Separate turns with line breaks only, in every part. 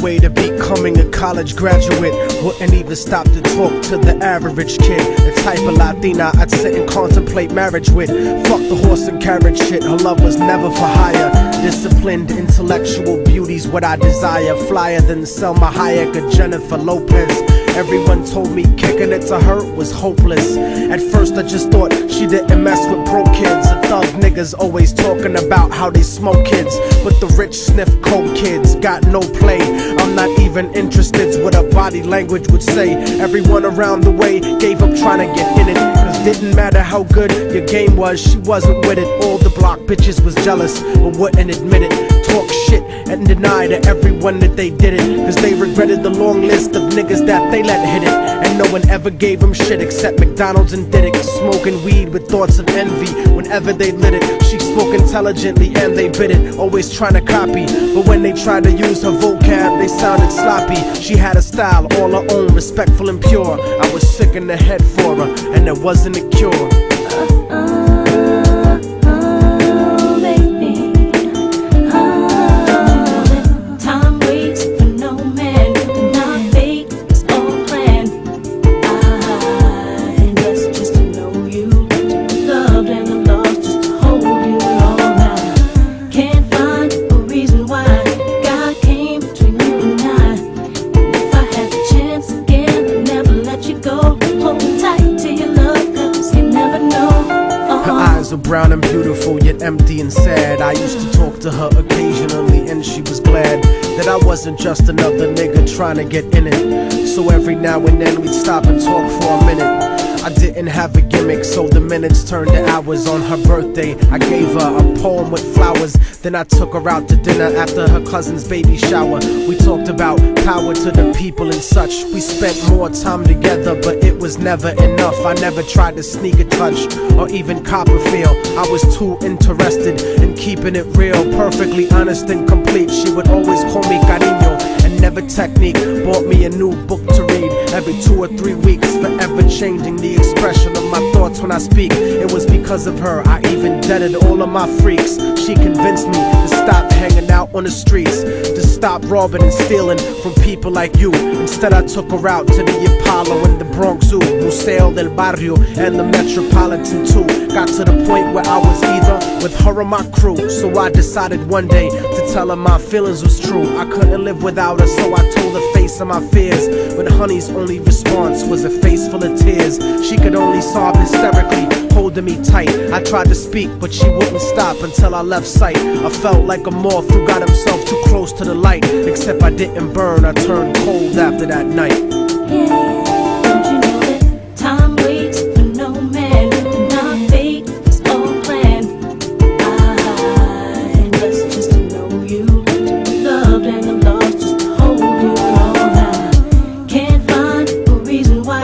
way to becoming a college graduate. Wouldn't even stop to talk to the average kid. The type of Latina I'd sit and contemplate marriage with. Fuck the horse and carriage shit, her love was never for hire. Disciplined, intellectual beauty's what I desire. Flyer than Selma Hayek or Jennifer Lopez. Everyone told me kicking it to her was hopeless. At first I just thought she didn't mess with broke kids. The thug niggas always talking about how they smoke kids, but the rich sniff coke kids got no play. I'm not even interested what her body language would say. Everyone around the way gave up trying to get in it, cause didn't matter how good your game was, she wasn't with it. All the block bitches was jealous but wouldn't admit it. Talk shit and deny to everyone that they did it, cause they regretted the long list of niggas that they let hit it. And no one ever gave them shit except McDonald's and Diddick. Smoking weed with thoughts of envy whenever they lit it. She spoke intelligently and they bit it, always trying to copy, but when they tried to use her vocab they sounded sloppy. She had a style all her own, respectful and pure. I was sick in the head for her and there wasn't a cure. Brown and beautiful, yet empty and sad. I used to talk to her occasionally and she was glad that I wasn't just another nigga trying to get in it. So every now and then we'd stop and talk for a minute. I didn't have a gimmick, so the minutes turned to hours. On her birthday, I gave her a poem with flowers. Then I took her out to dinner after her cousin's baby shower. We talked about power to the people and such. We spent more time together, but it was never enough. I never tried to sneak a touch or even cop a feel. I was too interested in keeping it real, perfectly honest and complete. She would always call me cariño and never technique. Bought me a new book to read every 2 or 3 weeks, forever changing the expression of my thoughts when I speak. It was because of her I even deaded all of my freaks. She convinced me to stop hanging out on the streets, to stop robbing and stealing from people like you. Instead I took her out to the Apollo and the Bronx Zoo, Museo del Barrio and the Metropolitan too. Got to the point where I was either with her or my crew. So I decided one day to tell her my feelings was true. I couldn't live without her, so I told her face of my fears. But honey's only response was a face full of tears. She could only sob hysterically, holding me tight. I tried to speak, but she wouldn't stop until I left sight. I felt like a moth who got himself too close to the light. Except I didn't burn, I turned cold after that night.
Yeah. Don't you know that time waits for no man? And our fate is all planned. I'm blessed just to know you, to be loved and I'm lost just to hold you all. I can't find a reason why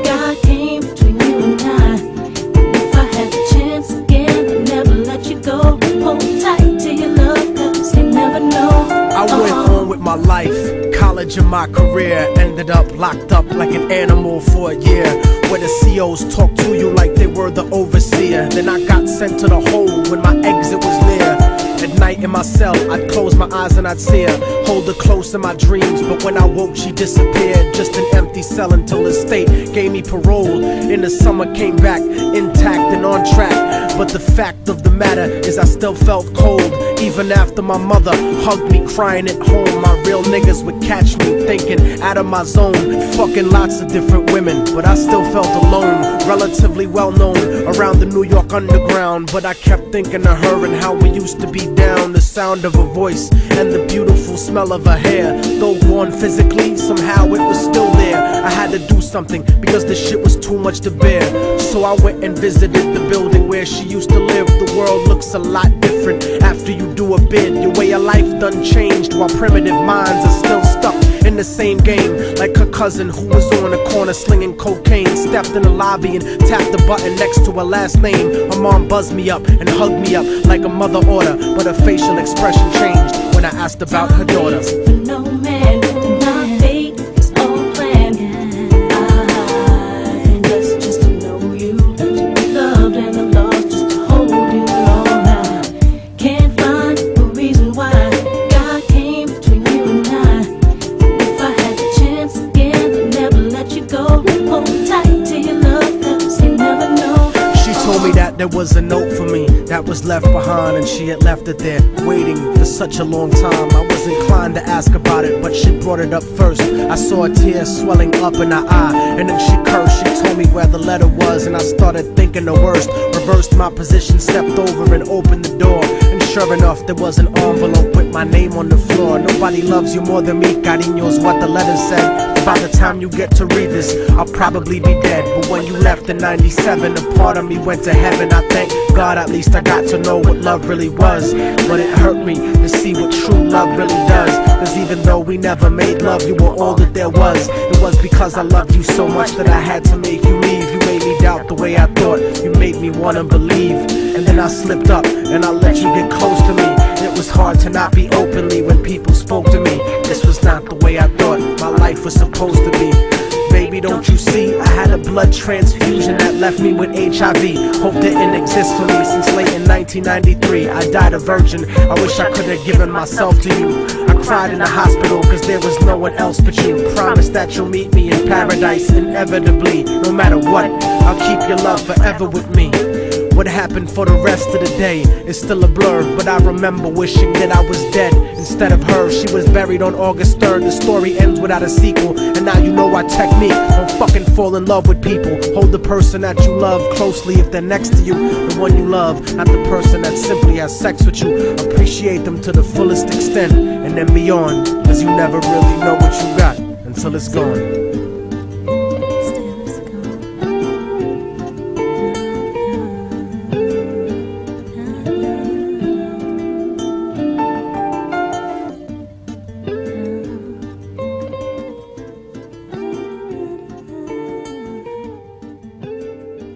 God came between you and I. And if I had the chance again, I'd never let you go. Hold tight to your love, cause you never know.
I went on with my life, college and my career. Ended up locked up like an animal for a year, where the COs talk to you like they were the overseer. Then I got sent to the hole when my exit was near. At night in my cell, I'd close my eyes and I'd see her, hold her close in my dreams. But when I woke, she disappeared. Just an empty cell until the state gave me parole. In the summer, came back intact and on track. But the fact of the matter is I still felt cold. Even after my mother hugged me crying at home, my real niggas would catch me thinking out of my zone, fucking lots of different women. But I still felt alone, relatively well known around the New York underground. But I kept thinking of her and how we used to be down. The sound of her voice and the beautiful smell of her hair. Though gone physically, somehow it was still there. I had to do something because the shit was too much to bear. So I went and visited the building where she used to live. The world looks a lot different after you do a bid. Your way of life done changed, while primitive minds are still stuck in the same game. Like her cousin who was on the corner slinging cocaine, stepped in the lobby and tapped the button next to her last name. Her mom buzzed me up and hugged me up like a mother order, but her facial expression changed when I asked about her daughter.
For no man, and our fate is all planned. I'm blessed just to know you, to be loved and I'm lost just to hold you all. I can't find a reason why God came between you and I.
told me that there was a note for me that was left behind, and she had left it there, waiting for such a long time. I was inclined to ask about it, but she brought it up first. I saw a tear swelling up in her eye, and then she cursed. She told me where the letter was, and I started thinking the worst. Reversed my position, stepped over and opened the door, and sure enough, there was an envelope with my name on the floor. Nobody loves you more than me, cariño's what the letter said. By the time you get to read this, I'll probably be dead. But when you left in '97, a part of me went to heaven. I thank God at least I got to know what love really was. But it hurt me to see what true love really does. Cause even though we never made love, you were all that there was. It was because I loved you so much that I had to make you leave. You made me doubt the way I thought, you made me wanna believe. And then I slipped up and I let you get close to me. It was hard to not be openly when people spoke to me. This was not the way I thought my life was supposed to be. Baby, don't you see? I had a blood transfusion that left me with HIV. Hope didn't exist for me since late in 1993. I died a virgin. I wish I could have given myself to you. I cried in the hospital cause there was no one else but you. Promise that you'll meet me in paradise inevitably. No matter what, I'll keep your love forever with me. What happened for the rest of the day is still a blur, but I remember wishing that I was dead instead of her. She was buried on August 3rd. The story ends without a sequel, and now you know our technique. Don't fucking fall in love with people. Hold the person that you love closely if they're next to you. The one you love, not the person that simply has sex with you. Appreciate them to the fullest extent, and then beyond, cause you never really know what you got until it's gone.